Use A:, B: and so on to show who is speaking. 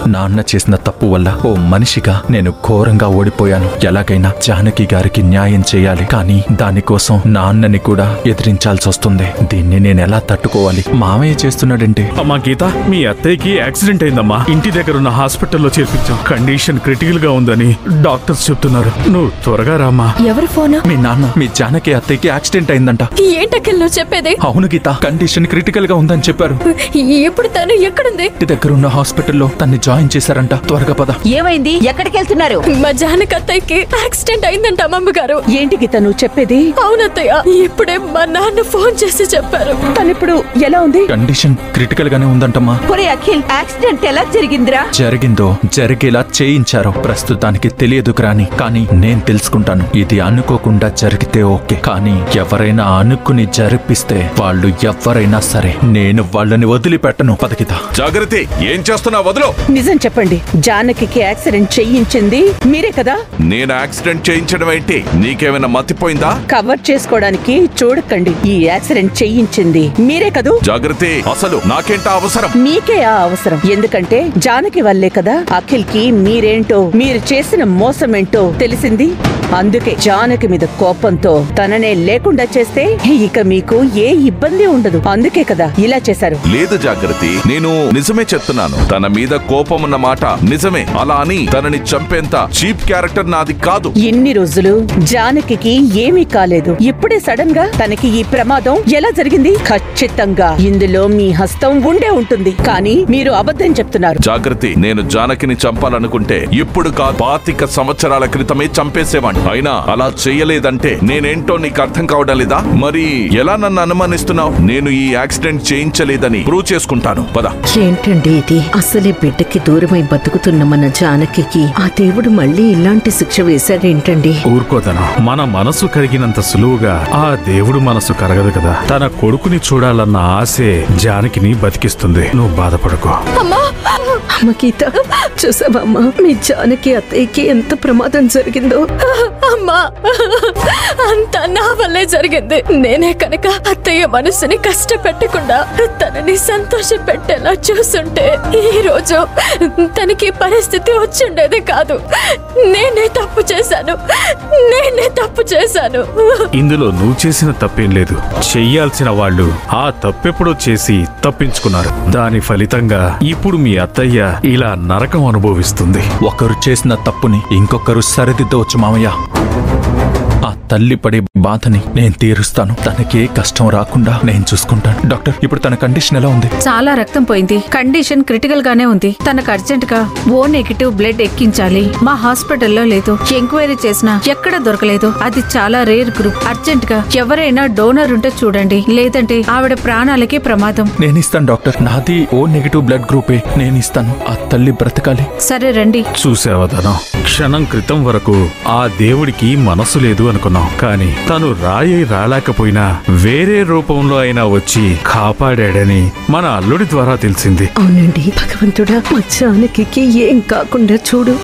A: నాన్న చేసిన తప్పు వల్ల ఓ మనిషిగా నేను ఘోరంగా ఓడిపోయాను. ఎలాగైనా జానకి గారికి న్యాయం చేయాలి, కానీ దానికోసం నాన్నని కూడా ఎదిరించాల్సి వస్తుంది. దీన్ని నేనెలా తట్టుకోవాలి? మామయ్య చేస్తున్నాడంటే.
B: అమ్మా గీత, మీ అత్తయ్యకి యాక్సిడెంట్ అయిందమ్మా. ఇంటి దగ్గర ఉన్న హాస్పిటల్లో చేర్పించాం. కండిషన్ క్రిటికల్ గా ఉందని డాక్టర్స్ చెప్తున్నారు. నువ్వు త్వరగా రామ్మా.
C: ఎవరు ఫోన్?
A: మీ నాన్న, మీ జానకి అత్తయ్యకి యాక్సిడెంట్ అయిందంట.
C: ఏంటక్కల్లో చెప్పేది?
A: అవును గీత, కండిషన్ క్రిటికల్ గా ఉందని చెప్పారు.
C: ఇప్పుడు తను ఎక్కడుంది?
A: ఇంటి దగ్గర ఉన్న హాస్పిటల్లో తన్ని జాయిన్ చేశారంట. త్వరగా పద.
D: ఏమైంది? ఎక్కడికి వెళ్తున్నారు?
C: మా జానకి అత్తయ్యకి యాక్సిడెంట్ అయిందంట అమ్మగారు.
D: ఏంటి గీత నువ్వు చెప్పేది?
C: అవునత్తయ్య, ఇప్పుడే మా నాన్న ఫోన్ చేసి చెప్పారు.
D: తనిప్పుడు ఎలా ఉంది?
A: కండిషన్ క్రిటికల్ గానే ఉందంటమ్మా.
D: ఒరే అఖిల్, యాక్సిడెంట్ ఎలా జరిగిందిరా?
A: జరిగిందో జరిగేలా చేయించారో ప్రస్తుతానికి తెలియదు రాని, కానీ నేను తెలుసుకుంటాను. ఇది అనుకోకుండా జరిగితే ఓకే, కానీ ఎవరైనా అనుకుని జరిపిస్తే వాళ్ళు ఎవరైనా సరే నేను వాళ్ళని వదిలిపెట్టను. పదకిత.
E: జాగ్రత్త, ఏం చేస్తున్నా? వదిలో.
D: నిజం చెప్పండి, జానకి యాక్సిడెంట్ చేయించింది మీరే కదా?
E: నేను యాక్సిడెంట్ చేయించడం ఏంటి? నీకేమైనా మతిపోయిందా?
D: కవర్ చేసుకోవడానికి చూడకండి. ఈ యాక్సిడెంట్ చేయించింది మీరే కదూ?
E: జాగ్రత్త, అసలు నాకేంటా అవసరం?
D: మీకే ఆ అవసరం. ఎందుకంటే జానకి వల్లే కదా అఖిల్ కి మీరేంటో, మీరు చేసిన మోసం ఏంటో తెలిసింది. అందుకే జానకి మీద కోపంతో తననే లేకుండా చేస్తే ఇక మీకు ఏ ఇబ్బంది ఉండదు. అందుకే కదా ఇలా చేశారు.
E: లేదు జాగ్రత్త, నేను నిజమే చెప్తున్నాను. తన మీద కోపం ఉన్న మాట నిజమే. అలా అని తనని చంపేంత చీప్ క్యారెక్టర్ నాది కాదు.
D: ఇన్ని రోజులు జానకి ఏమీ కాలేదు. ఇప్పుడే సడన్ గా తనకి ఈ ప్రమాదం ఎలా జరిగింది? ఖచ్చితంగా ఇందులో మీ హస్తం ఉండే ఉంటుంది. కానీ మీరు అబద్ధం చెప్తున్నారు.
E: జాగ్రత్త, నేను జానకిని చంపాలనుకుంటే ఇప్పుడు కాదు, 25 సంవత్సరాల క్రితమే చంపేసేవాణ్ణి. అయినా అలా చెయ్యలేదంటే నేనేంటో నీకు అర్థం కావడం లేదా? మరి ఎలా నన్ను అనుమానిస్తున్నావు? నేను ఈ యాక్సిడెంట్ చేయించలేదని ప్రూవ్ చేసుకుంటాను. పద.
F: ఏంటండి ఇది? అసలే బిడ్డకి దూరమై బతుకుతున్న మన జానకి ఆ దేవుడు మళ్ళీ ఇలాంటి శిక్ష వేశాడేంటండి?
B: ఊరుకోదను. మన మనసు కరిగినంత సులువుగా ఆ దేవుడు మనసు కరగదు కదా. తన కొడుకుని చూడాలన్న ఆశే జానకిని బతికిస్తుంది. నువ్వు బాధపడకో.
F: అమ్మ గీత, చూసావమ్మా మీ జానకి అత్తయ్యకి ఎంత ప్రమాదం జరిగిందో?
C: అమ్మా, అంతా నా వల్లే జరిగింది. నేనే కనుక అత్తయ్య మనసుని కష్టపెట్టకుండా తనని సంతోష పెట్టేలా చూసుంటే ఈ రోజు తనకి పరిస్థితి వచ్చిండేది కాదు. నేనే తప్పు చేశాను.
B: ఇందులో నువ్వు చేసిన తప్పేం లేదు. చెయ్యాల్సిన వాళ్ళు ఆ తప్పెప్పుడో చేసి తప్పించుకున్నారు. దాని ఫలితంగా ఇప్పుడు మీ అత్తయ్య ఇలా నరకం అనుభవిస్తుంది.
A: ఒకరు చేసిన తప్పుని ఇంకొకరు సరిదిద్దవచ్చు మామయ్య. ఆ తల్లి పడే బాధని నేను తీరుస్తాను. తనకే కష్టం రాకుండా నేను చూసుకుంటాను. డాక్టర్, ఇప్పుడు తన కండిషన్ ఎలా ఉంది?
G: చాలా రక్తం పోయింది. కండిషన్ క్రిటికల్ గానే ఉంది. తనకు అర్జెంట్ గా O- బ్లడ్ ఎక్కించాలి. మా హాస్పిటల్లో లేదు. ఎంక్వైరీ చేసినా ఎక్కడ దొరకలేదు. అది చాలా రేర్ గ్రూప్. అర్జెంట్ గా ఎవరైనా డోనర్ ఉంటే చూడండి, లేదంటే ఆవిడ ప్రాణాలకి ప్రమాదం.
A: నేను ఇస్తాను డాక్టర్. నాది O- బ్లడ్ గ్రూపే. నేను ఇస్తాను. ఆ తల్లి బ్రతకాలి.
G: సరే రండి.
B: చూసావదనం, క్షణం క్రితం వరకు ఆ దేవుడికి మనసు లేదు అనుకున్నాం. కానీ తను రాలేకపోయినా వేరే రూపంలో అయినా వచ్చి కాపాడాడని మన అల్లుడి ద్వారా తెలిసింది.
F: అవునండి, భగవంతుడా మా జానకి ఏం కాకుండా చూడు.